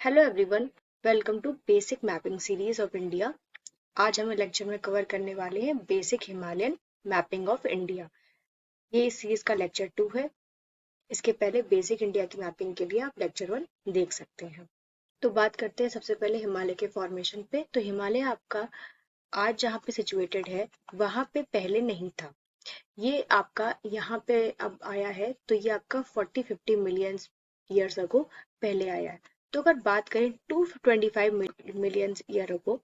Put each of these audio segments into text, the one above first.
Hello everyone, welcome to basic mapping series of India. आज हम lecture में cover करने वाले हैं basic Himalayan mapping of India. ये इस सीरीज का लेक्चर 2 है। इसके पहले बेसिक इंडिया की मैपिंग के लिए आप लेक्चर 1 देख सकते हैं। तो बात करते हैं सबसे पहले हिमालय के फॉर्मेशन पे। तो हिमालय आपका आज जहाँ पे सिचुएटेड है वहां पे पहले नहीं था। ये आपका यहाँ पे अब आया है, तो ये आपका 40-50 मिलियन ईयर्स अगो पहले आया है। तो अगर बात करें 225 मिलियन ईयर अगो,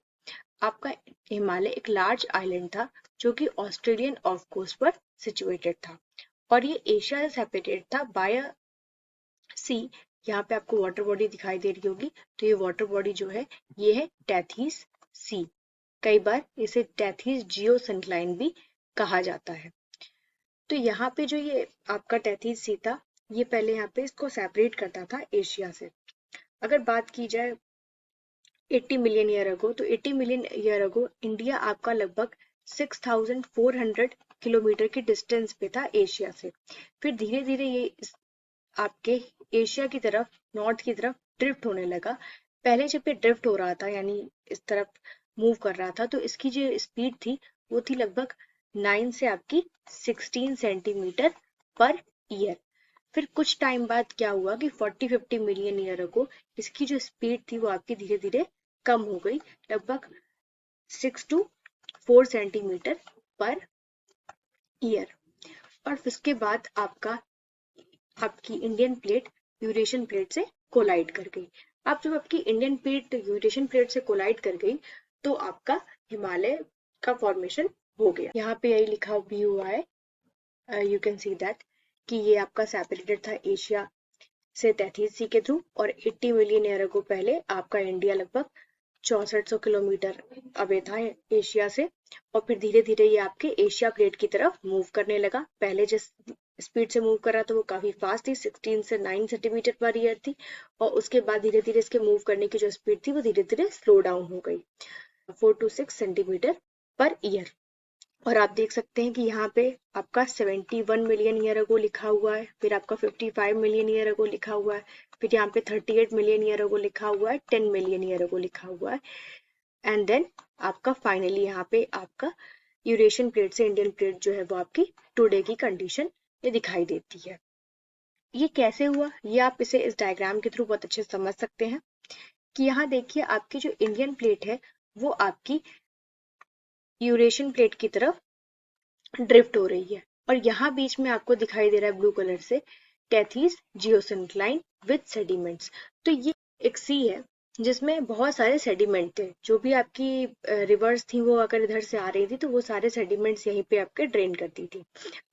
आपका हिमालय एक लार्ज आइलैंड था जो कि ऑस्ट्रेलियन ऑफ कोस्ट पर सिचुएटेड था और ये एशिया से सेपरेटेड था बाय सी। यहाँ पे आपको वाटर बॉडी दिखाई दे रही होगी, तो ये वाटर बॉडी जो है ये है टेथीस सी। कई बार इसे टेथीस जियो सिंक्लाइन भी कहा जाता है। तो यहाँ पे जो ये आपका टेथीस सी था, ये पहले यहाँ पे इसको सेपरेट करता था एशिया से। अगर बात की जाए 80 मिलियन ईयर अगो, तो 80 मिलियन ईयर अगो इंडिया आपका लगभग 6400 किलोमीटर की डिस्टेंस पे था एशिया से। फिर धीरे धीरे ये आपके एशिया की तरफ, नॉर्थ की तरफ ड्रिफ्ट होने लगा। पहले जब ये ड्रिफ्ट हो रहा था यानी इस तरफ मूव कर रहा था, तो इसकी जो स्पीड थी वो थी लगभग 9 से आपकी 16 सेंटीमीटर पर ईयर। फिर कुछ टाइम बाद क्या हुआ कि 40-50 मिलियन ईयर अगो इसकी जो स्पीड थी वो आपकी धीरे धीरे कम हो गई, लगभग 6 to 4 सेंटीमीटर पर ईयर। और उसके बाद आपकी इंडियन प्लेट यूरेशियन प्लेट से कोलाइड कर गई। अब जब आपकी इंडियन प्लेट यूरेशियन प्लेट से कोलाइड कर गई, तो आपका हिमालय का फॉर्मेशन हो गया। यहाँ पे यही लिखा भी हुआ है, यू कैन सी दैट, कि ये आपका सेपरेटेड था एशिया से टेथीस सी के थ्रू, और 80 मिलियन ईयर अगो पहले आपका इंडिया लगभग 6400 किलोमीटर अवे था एशिया से। और फिर धीरे धीरे ये आपके एशिया प्लेट की तरफ मूव करने लगा। पहले जिस स्पीड से मूव कर रहा था वो काफी फास्ट थी, 16 से 9 सेंटीमीटर पर ईयर थी, और उसके बाद धीरे धीरे इसके मूव करने की जो स्पीड थी वो धीरे धीरे स्लो डाउन हो गई 4 to 6 सेंटीमीटर पर ईयर। और आप देख सकते हैं कि यहाँ पे आपका 71 मिलियन ईयर अगो लिखा हुआ है, फिर आपका 55 मिलियन ईयर अगो लिखा हुआ है, फिर यहाँ पे 38 मिलियन ईयर अगो लिखा हुआ है, 10 मिलियन ईयर अगो लिखा हुआ है, एंड देन आपका फाइनली यहाँ पे आपका यूरेशियन प्लेट से इंडियन प्लेट जो है वो आपकी टुडे की कंडीशन ये दिखाई देती है। ये कैसे हुआ, ये आप इसे इस डायग्राम के थ्रू बहुत अच्छे से समझ सकते हैं कि यहाँ देखिए आपकी जो इंडियन प्लेट है वो आपकी यूरेशियन प्लेट की तरफ ड्रिफ्ट हो रही है, और यहाँ बीच में आपको दिखाई दे रहा है ब्लू कलर से टेथीस जियोसिंक्लाइन विद सेडिमेंट्स। तो ये एक सी है जिसमें बहुत सारे सेडिमेंट थे। जो भी आपकी रिवर्स थी वो अगर इधर से आ रही थी तो वो सारे सेडिमेंट्स यहीं पे आपके ड्रेन करती थी।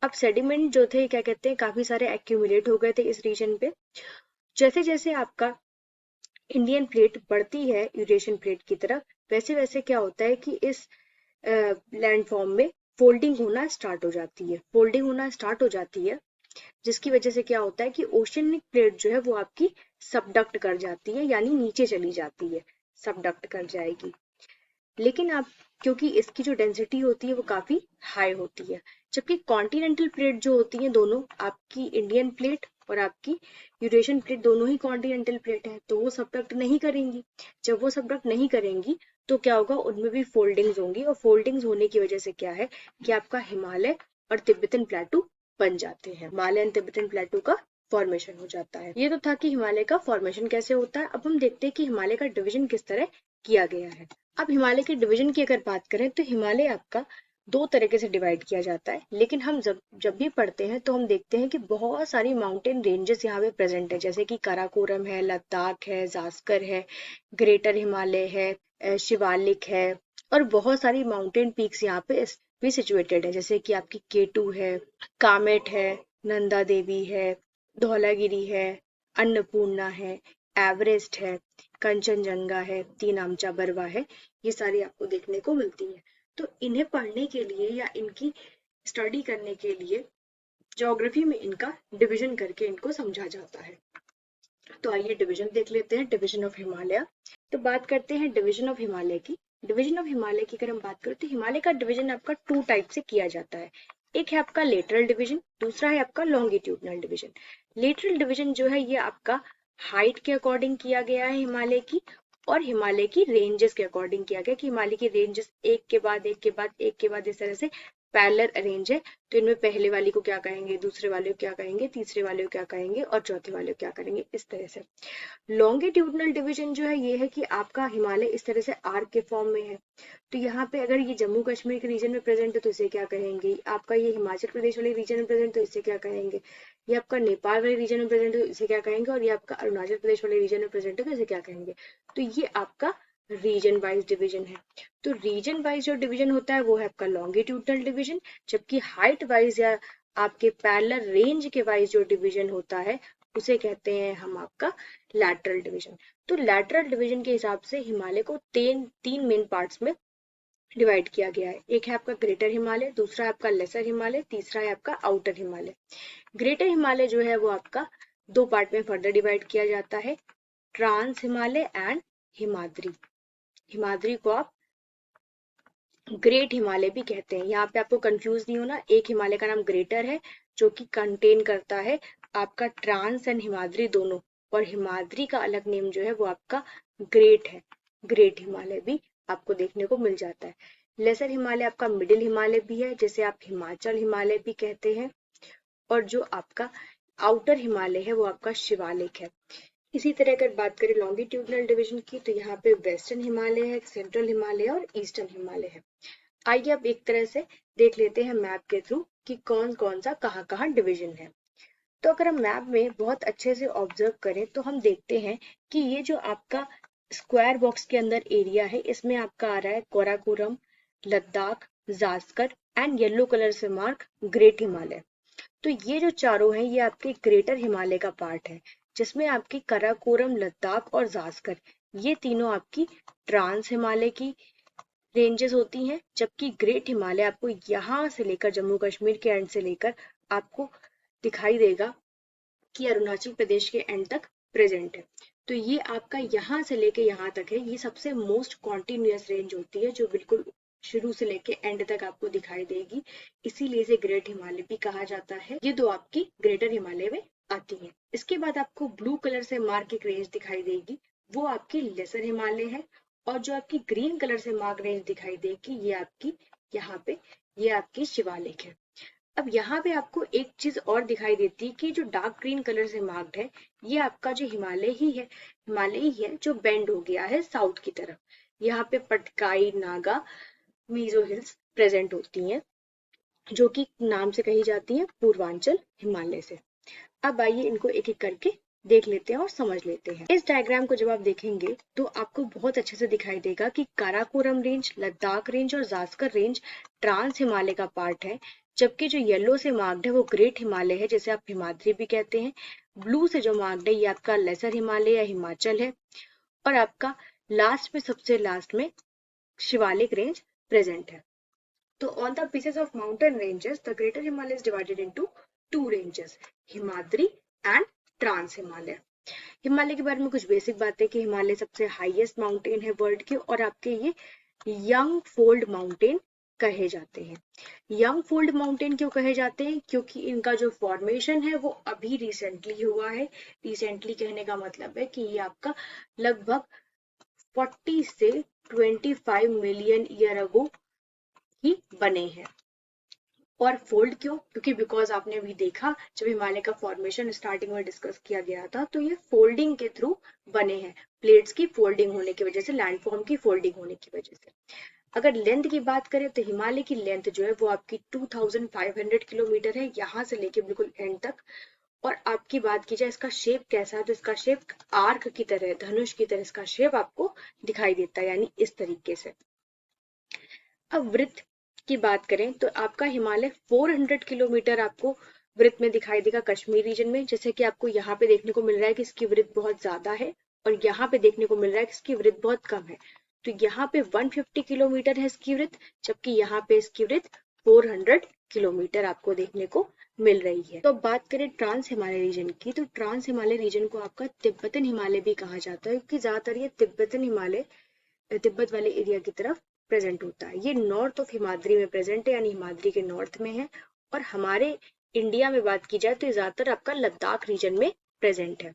अब सेडिमेंट जो थे क्या कहते हैं, काफी सारे एक्यूमुलेट हो गए थे इस रीजन पे। जैसे जैसे आपका इंडियन प्लेट बढ़ती है यूरेशियन प्लेट की तरफ, वैसे वैसे क्या होता है कि इस लैंडफॉर्म में फोल्डिंग होना स्टार्ट हो जाती है। फोल्डिंग होना स्टार्ट हो जाती है जिसकी वजह से क्या होता है कि ओशियनिक प्लेट जो है वो आपकी सबडक्ट कर जाती है, यानी नीचे चली जाती है, सबडक्ट कर जाएगी। लेकिन आप, क्योंकि इसकी जो डेंसिटी होती है वो काफी हाई होती है, जबकि कॉन्टिनेंटल प्लेट जो होती है दोनों, आपकी इंडियन प्लेट और आपकी यूरेशियन प्लेट दोनों ही कॉन्टिनेंटल प्लेट है, तो वो सबडक्ट नहीं करेंगी। जब वो सबडक्ट नहीं करेंगी तो क्या होगा, उनमें भी फोल्डिंग्स होंगी, और फोल्डिंग्स होने की वजह से क्या है कि आपका हिमालय और तिब्बतन प्लेटू बन जाते हैं। हिमालय एंड तिब्बतन प्लेटू का फॉर्मेशन हो जाता है। ये तो था कि हिमालय का फॉर्मेशन कैसे होता है। अब हम देखते हैं कि हिमालय का डिवीजन किस तरह किया गया है। अब हिमालय के डिवीजन की अगर बात करें तो हिमालय आपका दो तरीके से डिवाइड किया जाता है, लेकिन हम जब जब भी पढ़ते हैं तो हम देखते हैं कि बहुत सारी माउंटेन रेंजेस यहाँ पे प्रेजेंट है, जैसे कि काराकोरम है, लद्दाख है, जास्कर है, ग्रेटर हिमालय है, शिवालिक है, और बहुत सारी माउंटेन पीक्स यहाँ पे भी सिचुएटेड है, जैसे कि आपकी केटू है, कामेट है, नंदा देवी है, धौलागिरी है, अन्नपूर्णा है, एवरेस्ट है, कंचनजंगा है, तीन आमचा बरवा है। ये सारी आपको देखने को मिलती है। तो इन्हें पढ़ने के लिए या इनकी स्टडी करने के लिए ज्योग्राफी में इनका डिवीजन करके इनको समझा जाता है। तो आइए डिवीजन देख लेते हैं, डिवीजन ऑफ हिमालय। तो बात करते हैं डिवीजन ऑफ हिमालय की। डिवीजन ऑफ हिमालय की अगर हम बात करें तो हिमालय का डिवीजन आपका 2 टाइप से किया जाता है। एक है आपका लेटरल डिवीजन, दूसरा है आपका लॉन्गिट्यूडनल डिवीजन। लेटरल डिवीजन जो है ये आपका हाइट के अकॉर्डिंग किया गया है हिमालय की, और हिमालय की रेंजेस के अकॉर्डिंग किया गया कि हिमालय की रेंजेस एक के बाद एक के बाद एक के बाद इस तरह से पैरेलल अरेंज है। तो इनमें पहले वाली को क्या कहेंगे, दूसरे वाले को क्या कहेंगे, तीसरे वाले को क्या कहेंगे और चौथे वाले को क्या करेंगे, इस तरह से। लॉन्गिट्यूडनल डिवीजन जो है ये है कि आपका हिमालय इस तरह से आर्क के फॉर्म में है। तो यहाँ पे अगर ये जम्मू कश्मीर के रीजन में प्रेजेंट है तो इसे क्या कहेंगे, आपका ये हिमाचल प्रदेश वाले रीजन में प्रेजेंट है तो इसे क्या कहेंगे, ये आपका नेपाल वाले रीजन में प्रेजेंट है तो इसे क्या कहेंगे, और ये आपका अरुणाचल प्रदेश वाले रीजन में प्रेजेंट है तो इसे क्या कहेंगे। तो ये आपका रीजन वाइज डिवीजन है। तो रीजन वाइज जो डिवीजन होता है वो है आपका लॉन्गिट्यूडनल डिवीजन, जबकि हाइट वाइज या आपके पैरेलल रेंज के वाइज जो डिवीजन होता है उसे कहते हैं हम आपका लैटरल डिवीजन। तो लैटरल डिवीजन के हिसाब से हिमालय को तीन मेन पार्ट्स में डिवाइड किया गया है। एक है आपका ग्रेटर हिमालय, दूसरा है आपका लेसर हिमालय, तीसरा है आपका आउटर हिमालय। ग्रेटर हिमालय जो है वो आपका दो पार्ट में फर्दर डिवाइड किया जाता है, ट्रांस हिमालय एंड हिमाद्री। हिमाद्री को आप ग्रेट हिमालय भी कहते हैं। यहाँ पे आपको कंफ्यूज नहीं होना, एक हिमालय का नाम ग्रेटर है जो कि कंटेन करता है आपका ट्रांस एंड हिमाद्री दोनों, और हिमाद्री का अलग नेम जो है वो आपका ग्रेट है। ग्रेट हिमालय भी आपको देखने को मिल जाता है। लेसर हिमालय आपका मिडिल हिमालय भी है, जैसे आप हिमाचल हिमालय भी कहते हैं, और जो आपका आउटर हिमालय है वो आपका शिवालिक है। इसी तरह अगर बात करें लॉन्गिट्यूडनल डिवीजन की तो यहाँ पे वेस्टर्न हिमालय है, सेंट्रल हिमालय और ईस्टर्न हिमालय है। आइए अब एक तरह से देख लेते हैं मैप के थ्रू कि कौन कौन सा कहाँ कहाँ डिवीजन है। तो अगर हम मैप में बहुत अच्छे से ऑब्जर्व करें तो हम देखते हैं कि ये जो आपका स्क्वायर बॉक्स के अंदर एरिया है इसमें आपका आ रहा है Karakoram, Ladakh, Zanskar and yellow colour से मार्क ग्रेट हिमालय। तो ये जो चारों हैं ये आपके ग्रेटर हिमालय का पार्ट है, जिसमें आपकी काराकोरम, लद्दाख और जास्कर ये तीनों आपकी ट्रांस हिमालय की रेंजेस होती हैं, जबकि ग्रेट हिमालय आपको यहाँ से लेकर जम्मू कश्मीर के एंड से लेकर आपको दिखाई देगा कि अरुणाचल प्रदेश के एंड तक प्रेजेंट है। तो ये आपका यहाँ से लेके यहाँ तक है, ये सबसे मोस्ट कॉन्टिन्यूअस रेंज होती है जो बिल्कुल शुरू से लेके एंड तक आपको दिखाई देगी, इसीलिए इसे ग्रेट हिमालय भी कहा जाता है। ये दो आपकी ग्रेटर हिमालय में आती है। इसके बाद आपको ब्लू कलर से मार्क एक रेंज दिखाई देगी, वो आपकी लेसर हिमालय है, और जो आपकी ग्रीन कलर से मार्क रेंज दिखाई देगी ये आपकी यहाँ पे ये आपकी शिवालिक है। अब यहाँ पे आपको एक चीज और दिखाई देती है कि जो डार्क ग्रीन कलर से मार्क्ड है ये आपका जो हिमालय ही है, हिमालय ही है जो बेंड हो गया है साउथ की तरफ। यहाँ पे पटकाई, नागा, मीजो हिल्स प्रेजेंट होती हैं जो कि नाम से कही जाती है पूर्वांचल हिमालय से। अब आइए इनको एक एक करके देख लेते हैं और समझ लेते हैं। इस डायग्राम को जब आप देखेंगे तो आपको बहुत अच्छे से दिखाई देगा कि काराकोरम रेंज, लद्दाख रेंज और जास्कर रेंज ट्रांस हिमालय का पार्ट है, जबकि जो येलो से मार्क्ड है वो ग्रेट हिमालय है, जैसे आप हिमाद्री भी कहते हैं। ब्लू से जो मार्क्ड है ये आपका लेसर हिमालय या हिमाचल है, और आपका लास्ट में सबसे लास्ट में शिवालिक रेंज प्रेजेंट है। So on the basis of mountain ranges, the Greater Himalaya is divided into two ranges, Himadri and trans Himalaya. Himalaya के बारे में कुछ बेसिक बातें कि हिमालय सबसे हाईएस्ट माउंटेन है वर्ल्ड के, और आपके ये यंग फोल्ड माउंटेन कहे जाते हैं। यंग फोल्ड माउंटेन क्यों कहे जाते हैं, क्योंकि इनका जो फॉर्मेशन है वो अभी रिसेंटली हुआ है। रिसेंटली कहने का मतलब है कि ये आपका लगभग 40 से 25 मिलियन ईयर अगो ही बने हैं। और फोल्ड क्यों, क्योंकि बिकॉज आपने अभी देखा जब हिमालय का फॉर्मेशन स्टार्टिंग में डिस्कस किया गया था तो ये फोल्डिंग के थ्रू बने हैं, प्लेट्स की फोल्डिंग होने की वजह से, लैंडफॉर्म की फोल्डिंग होने की वजह से। अगर लेंथ की बात करें तो हिमालय की लेंथ जो है वो आपकी 2500 किलोमीटर है यहाँ से लेके बिल्कुल एंड तक। और आपकी बात की जाए इसका शेप कैसा है तो इसका शेप आर्क की तरह, धनुष की तरह इसका शेप आपको दिखाई देता है, यानी इस तरीके से। अब वृत्त की बात करें तो आपका हिमालय 400 किलोमीटर आपको वृत्त में दिखाई देगा कश्मीर रीजन में, जैसे कि आपको यहाँ पे देखने को मिल रहा है कि इसकी वृत्त बहुत ज्यादा है, और यहाँ पे देखने को मिल रहा है कि इसकी वृत्त बहुत कम है। तो यहाँ पे 150 किलोमीटर है इसकी वृत्त, जबकि यहाँ पे इसकी वृत्त 400 किलोमीटर आपको देखने को मिल रही है। तो अब बात करें ट्रांस हिमालय रीजन की, तो ट्रांस हिमालय रीजन को आपका तिब्बतन हिमालय भी कहा जाता है, क्योंकि ज्यादातर ये तिब्बतन हिमालय, तिब्बत वाले एरिया की तरफ प्रेजेंट होता है। ये नॉर्थ ऑफ हिमाद्री में प्रेजेंट है, यानी हिमाद्री के नॉर्थ में है। और हमारे इंडिया में बात की जाए तो ज्यादातर आपका लद्दाख रीजन में प्रेजेंट है।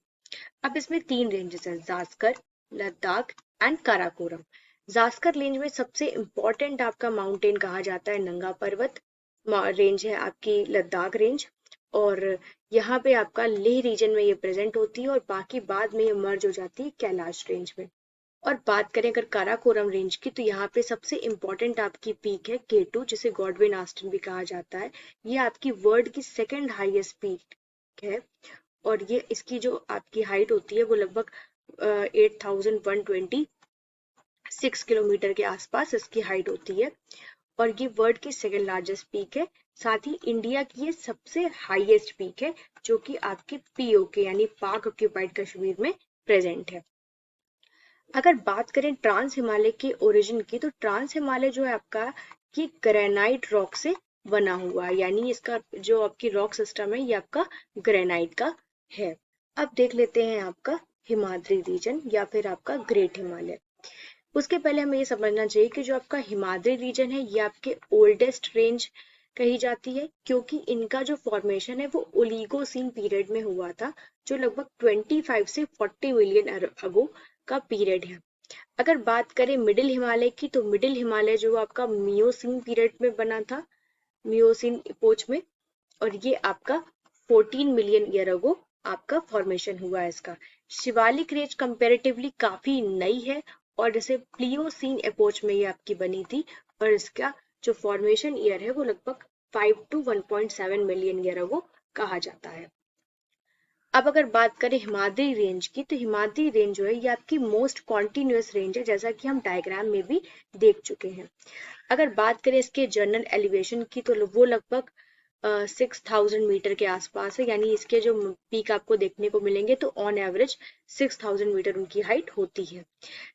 अब इसमें 3 रेंजेस हैं, जास्कर, लद्दाख एंड काराकोरम। जास्कर रेंज में सबसे इम्पोर्टेंट आपका माउंटेन कहा जाता है नंगा पर्वत रेंज है आपकी लद्दाख रेंज। और यहाँ पे आपका लेह रीजन में ये प्रेजेंट होती है और बाकी बाद में ये मर्ज हो जाती है कैलाश रेंज में। और बात करें अगर काराकोरम रेंज की तो यहाँ पे सबसे इम्पोर्टेंट आपकी पीक है केटू, जिसे गॉडविन आस्टन भी कहा जाता है। ये आपकी वर्ल्ड की सेकंड हाईएस्ट पीक है और ये इसकी जो आपकी हाइट होती है वो लगभग 8126 किलोमीटर के आसपास इसकी हाइट होती है और ये वर्ल्ड की सेकंड लार्जेस्ट पीक है। साथ ही इंडिया की ये सबसे हाईएस्ट पीक है जो कि आपकी पीओके यानी पाक ऑक्यूपाइड कश्मीर में प्रेजेंट है। अगर बात करें ट्रांस हिमालय के ओरिजिन की तो ट्रांस हिमालय जो है आपका ये ग्रेनाइट रॉक से बना हुआ है, यानी इसका जो आपकी रॉक सिस्टम है ये आपका ग्रेनाइट का है। अब देख लेते हैं आपका हिमाद्री रीजन या फिर आपका ग्रेट हिमालय। उसके पहले हमें ये समझना चाहिए कि जो आपका हिमाद्री रीजन है ये आपके ओल्डेस्ट रेंज कही जाती है क्योंकि इनका जो फॉर्मेशन है वो ओलिगोसीन पीरियड में हुआ था, जो लगभग 25 से 40 मिलियन अगो का पीरियड है। अगर बात करें मिडिल हिमालय की तो मिडिल हिमालय जो आपका मियोसीन पीरियड में बना था, मियोसीन इपोच में, और ये आपका 14 मिलियन ईयर अगो आपका फॉर्मेशन हुआ है इसका। शिवालिक रेंज कंपैरेटिवली काफी नई है और जैसे प्लियोसीन एपोच में ये आपकी बनी थी और इसका जो फॉर्मेशन ईयर है वो लगभग 5 to 1.7 मिलियन ईयर अगो कहा जाता है। अब अगर बात करें हिमाद्री रेंज की तो हिमाद्री रेंज जो है ये आपकी मोस्ट कॉन्टिन्यूअस रेंज है, जैसा कि हम डायग्राम में भी देख चुके हैं। अगर बात करें इसके जनरल एलिवेशन की तो वो लगभग 6000 मीटर के आसपास है, यानी इसके जो पीक आपको देखने को मिलेंगे तो ऑन एवरेज 6000 मीटर उनकी हाइट होती है।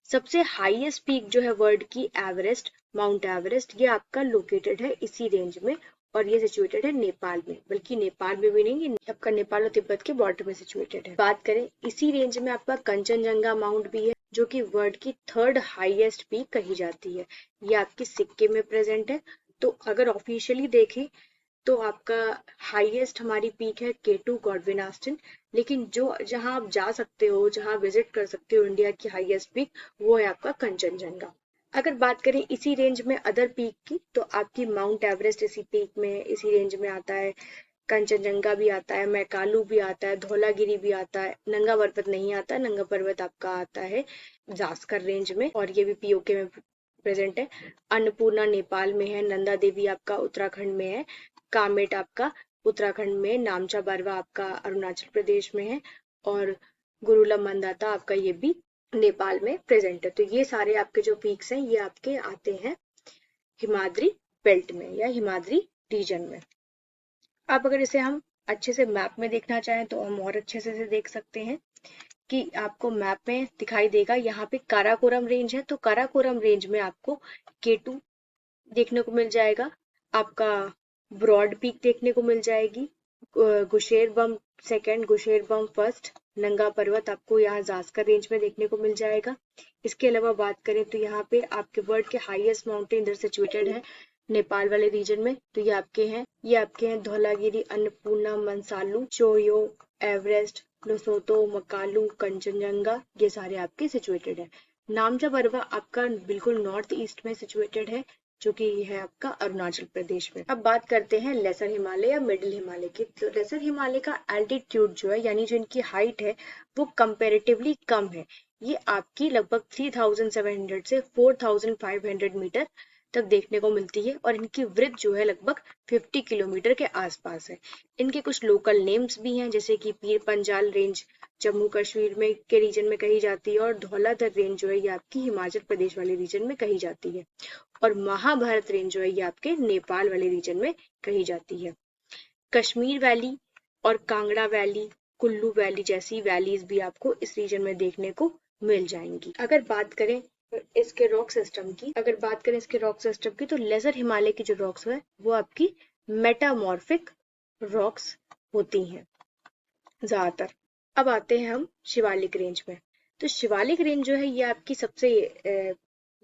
सबसे हाईएस्ट पीक जो है वर्ल्ड की एवरेस्ट, माउंट एवरेस्ट, ये आपका लोकेटेड है इसी रेंज में और ये सिचुएटेड है नेपाल में, बल्कि नेपाल में भी नहीं, ये आपका नेपाल और तिब्बत के बॉर्डर में सिचुएटेड है। बात करें इसी रेंज में आपका कंचनजंगा माउंट भी है जो कि वर्ल्ड की 3rd हाईएस्ट पीक कही जाती है। ये आपकी सिक्किम में प्रेजेंट है। तो अगर ऑफिशियली देखें तो आपका हाईएस्ट हमारी पीक है केटू गॉडविन आस्टन, लेकिन जो जहां आप जा सकते हो, जहां विजिट कर सकते हो इंडिया की हाईएस्ट पीक, वो है आपका कंचनजंगा। अगर बात करें इसी रेंज में अदर पीक की तो आपकी माउंट एवरेस्ट इसी पीक में, इसी रेंज में आता है, कंचनजंगा भी आता है, मैकालू भी आता है, धौलागिरी भी आता है, नंगा पर्वत नहीं आता, नंगा पर्वत आपका आता है जास्कर रेंज में और ये भी पीओके में प्रेजेंट है। अन्नपूर्णा नेपाल में है, नंदा देवी आपका उत्तराखंड में है, कामेट आपका उत्तराखंड में, नामचा बरवा आपका अरुणाचल प्रदेश में है और गुरुलम मंदाता आपका ये भी नेपाल में प्रेजेंट है। तो ये सारे आपके जो पीक्स हैं ये आपके आते हैं हिमाद्री बेल्ट में या हिमाद्री रीजन में। अब अगर इसे हम अच्छे से मैप में देखना चाहें तो हम और अच्छे से इसे देख सकते हैं कि आपको मैप में दिखाई देगा, यहाँ पे काराकोरम रेंज है तो काराकोरम रेंज में आपको केटू देखने को मिल जाएगा, आपका ब्रॉड पीक देखने को मिल जाएगी, गुशेर बम सेकेंड, गुशेर बम फर्स्ट, नंगा पर्वत आपको यहाँ जास्कर रेंज में देखने को मिल जाएगा। इसके अलावा बात करें तो यहाँ पे आपके वर्ल्ड के हाईएस्ट माउंटेन इधर सिचुएटेड है नेपाल वाले रीजन में, तो ये आपके हैं धौलागिरी, अन्नपूर्णा, मनसालू, चोयो, एवरेस्ट, लोसोतो, मकालू, कंचनजंगा, ये सारे आपके सिचुएटेड है। नामचा बरवा आपका बिल्कुल नॉर्थ ईस्ट में सिचुएटेड है जो कि है आपका अरुणाचल प्रदेश में। अब बात करते हैं लेसर हिमालय या मिडिल हिमालय की। तो लेसर हिमालय का एल्टीट्यूड जो है यानी जो इनकी हाइट है वो कंपैरेटिवली कम है। ये आपकी लगभग 3700 से 4500 मीटर तक देखने को मिलती है और इनकी वृत्त जो है लगभग 50 किलोमीटर के आसपास है। इनके कुछ लोकल नेम्स भी हैं जैसे कि पीर पंजाल रेंज जम्मू कश्मीर में के रीजन में कही जाती है और धौलाधर रेंज जो है ये आपकी हिमाचल प्रदेश वाले रीजन में कही जाती है और महाभारत रेंज जो है ये आपके नेपाल वाले रीजन में कही जाती है। कश्मीर वैली और कांगड़ा वैली, कुल्लू वैली जैसी वैलीज भी आपको इस रीजन में देखने को मिल जाएंगी। अगर बात करें इसके रॉक सिस्टम की तो लेजर हिमालय की जो रॉक्स है वो आपकी मेटामॉर्फिक रॉक्स होती हैं ज्यादातर। अब आते हैं हम शिवालिक रेंज में। तो शिवालिक रेंज जो है ये आपकी सबसे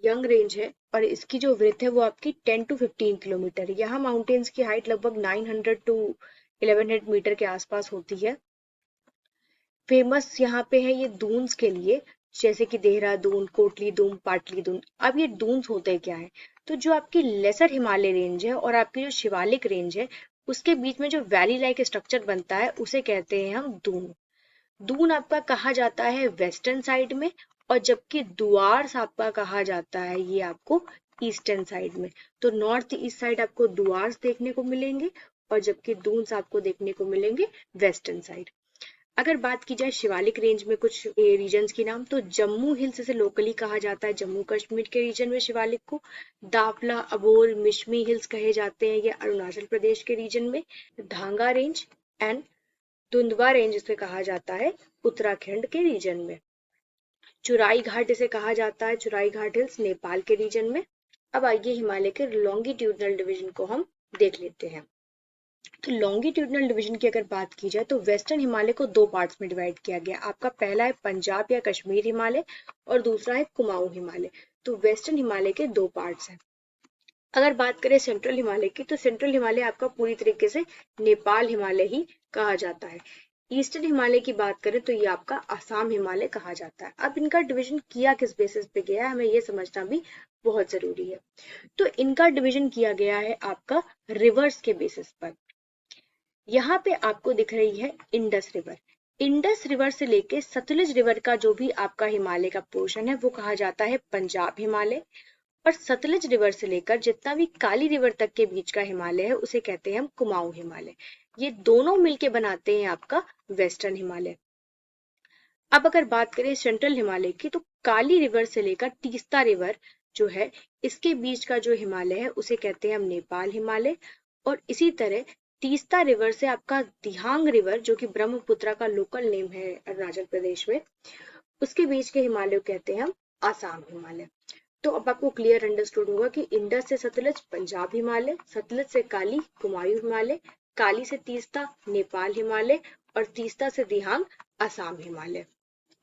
यंग रेंज है और इसकी जो विड्थ है वो आपकी 10 to 15 किलोमीटर है। यहाँ माउंटेन्स की हाइट लगभग 900 to 1100 मीटर के आसपास होती है। फेमस यहाँ पे है ये दून्स के लिए, जैसे कि देहरादून, कोटली दून, पाटली दून। अब ये दून्स होते क्या है, तो जो आपकी लेसर हिमालय रेंज है और आपकी जो शिवालिक रेंज है, उसके बीच में जो वैली लाइक स्ट्रक्चर बनता है उसे कहते हैं हम दून। दून आपका कहा जाता है वेस्टर्न साइड में, और जबकि दुआर्स आपका कहा जाता है ये आपको ईस्टर्न साइड में। तो नॉर्थ ईस्ट साइड आपको दुआर्स देखने को मिलेंगे, और जबकि दून्स आपको देखने को मिलेंगे वेस्टर्न साइड। अगर बात की जाए शिवालिक रेंज में कुछ रीजन्स की नाम, तो जम्मू हिल्स से लोकली कहा जाता है जम्मू कश्मीर के रीजन में शिवालिक को। दाफला, अबोर, मिशमी हिल्स कहे जाते हैं ये अरुणाचल प्रदेश के रीजन में। धांगा रेंज एंड दुंदवा रेंज इसे कहा जाता है उत्तराखंड के रीजन में। चुराई घाट इसे कहा जाता है, चुराई घाट हिल्स नेपाल के रीजन में। अब आइए हिमालय के लॉन्गिट्यूडनल डिवीजन को हम देख लेते हैं। तो लॉन्गिट्यूडनल डिवीजन की अगर बात की जाए तो वेस्टर्न हिमालय को दो पार्ट्स में डिवाइड किया गया। आपका पहला है पंजाब या कश्मीर हिमालय, और दूसरा है कुमाऊं हिमालय। तो वेस्टर्न हिमालय के दो पार्ट्स हैं। अगर बात करें सेंट्रल हिमालय की, तो सेंट्रल हिमालय आपका पूरी तरीके से नेपाल हिमालय ही कहा जाता है। ईस्टर्न हिमालय की बात करें तो ये आपका आसाम हिमालय कहा जाता है। अब इनका डिवीजन किया किस बेसिस पे गया है, हमें ये समझना भी बहुत जरूरी है। तो इनका डिवीजन किया गया है आपका रिवर्स के बेसिस पर। यहाँ पे आपको दिख रही है इंडस रिवर। इंडस रिवर से लेके सतलुज रिवर का जो भी आपका हिमालय का पोर्शन है वो कहा जाता है पंजाब हिमालय, और सतलुज रिवर से लेकर जितना भी काली रिवर तक के बीच का हिमालय है उसे कहते हैं हम कुमाऊं हिमालय। ये दोनों मिलके बनाते हैं आपका वेस्टर्न हिमालय। अब अगर बात करें सेंट्रल हिमालय की, तो काली रिवर से लेकर तीस्ता रिवर जो है इसके बीच का जो हिमालय है उसे कहते हैं हम नेपाल हिमालय। और इसी तरह तीस्ता रिवर से आपका दिहांग रिवर जो कि ब्रह्मपुत्रा का लोकल नेम है अरुणाचल प्रदेश में, उसके बीच के हिमालय को कहते हैं हम आसाम हिमालय। तो अब आपको क्लियर अंडरस्टूड होगा कि इंडस से सतलज पंजाब हिमालय, सतलज से काली कुमायूं हिमालय, काली से तीस्ता नेपाल हिमालय, और तीस्ता से दिहांग आसाम हिमालय।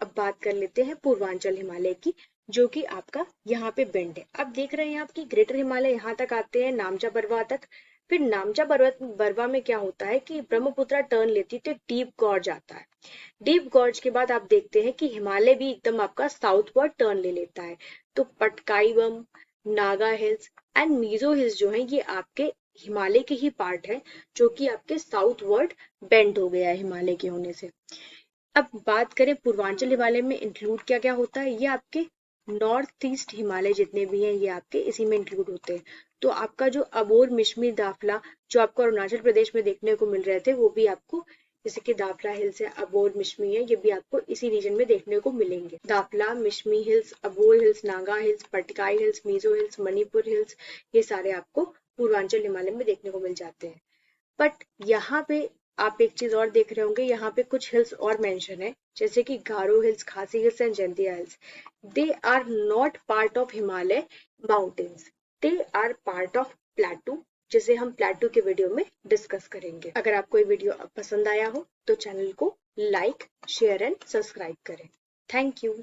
अब बात कर लेते हैं पूर्वांचल हिमालय की, जो कि आपका यहाँ पे बेंड है। अब देख रहे हैं आपकी ग्रेटर हिमालय यहाँ तक आते हैं नामचा बरवा तक। फिर नामचा बरवा में क्या होता है कि ब्रह्मपुत्रा टर्न लेती तो डीप गॉर्ज आता है। डीप गॉर्ज के बाद आप देखते हैं कि हिमालय भी एकदम आपका साउथवर्ड टर्न ले लेता है। तो Patkai Bum, Naga hills and Mizo hills जो है ये आपके हिमालय के ही पार्ट है, जो कि आपके साउथवर्ड बेंड हो गया है हिमालय के होने से। अब बात करें पूर्वांचल हिमालय में इंक्लूड क्या क्या होता है, ये आपके नॉर्थ ईस्ट हिमालय जितने भी हैं ये आपके इसी में इंक्लूड होते हैं। तो आपका जो अबोर, मिशमी, दाफला जो आपको अरुणाचल प्रदेश में देखने को मिल रहे थे वो भी आपको, जैसे कि दाफला हिल्स है, अबोर, मिशमी है, ये भी आपको इसी रीजन में देखने को मिलेंगे। Dafla, Mishmi hills, Abor hills, Naga hills, Patkai hills, Mizo hills, Manipur hills, ये सारे आपको पूर्वांचल हिमालय में देखने को मिल जाते हैं। बट यहाँ पे आप एक चीज और देख रहे होंगे, यहाँ पे कुछ हिल्स और मेंशन है, जैसे कि Garo hills, Khasi hills and Jaintia hills. They are not part of Himalaya mountains, they are part of plateau, जिसे हम प्लेटू के वीडियो में डिस्कस करेंगे। अगर आपको ये वीडियो पसंद आया हो तो चैनल को लाइक, शेयर एंड सब्सक्राइब करें। Thank you.